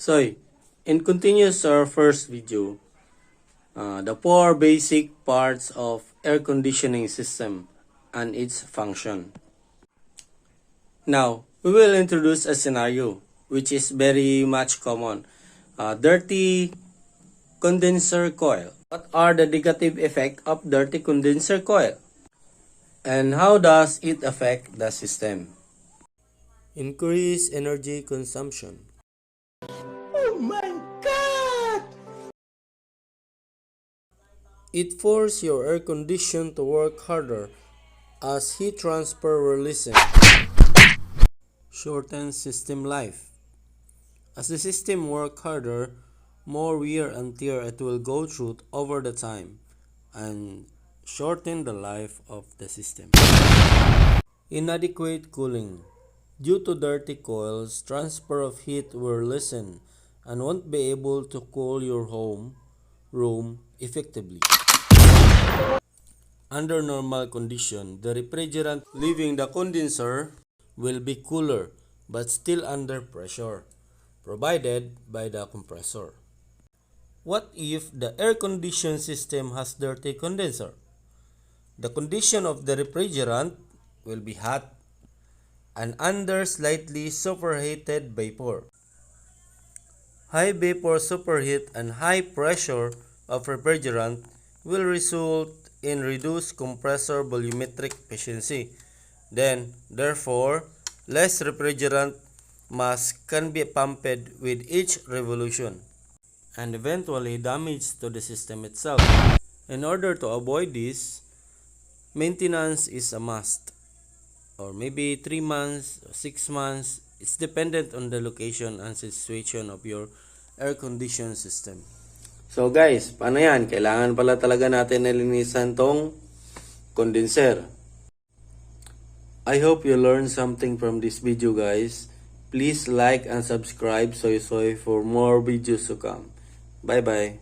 So, in continuous our first video, the four basic parts of air conditioning system and its function. Now, we will introduce a scenario which is very much common. Dirty condenser coil. What are the negative effects of dirty condenser coil? And how does it affect the system? Increase energy consumption. Oh my God! It forces your air condition to work harder as heat transfer will lessen. Shorten system life. As the system works harder, more wear and tear it will go through over the time and shorten the life of the system. Inadequate cooling. Due to dirty coils, transfer of heat will lessen and won't be able to cool your room effectively. Under normal condition, the refrigerant leaving the condenser will be cooler but still under pressure provided by the compressor. What if the air conditioning system has dirty condenser? The condition of the refrigerant will be hot and under slightly superheated vapor. High vapor superheat and high pressure of refrigerant will result in reduced compressor volumetric efficiency. Then, therefore, less refrigerant mass can be pumped with each revolution and eventually damage to the system itself. In order to avoid this, maintenance is a must, or maybe 3 months, 6 months. It's dependent on the location and situation of your air conditioning system. So guys, paano yan? Kailangan pala talaga natin nalinisan tong condenser. I hope you learned something from this video guys. Please like and subscribe for more videos to come. Bye bye.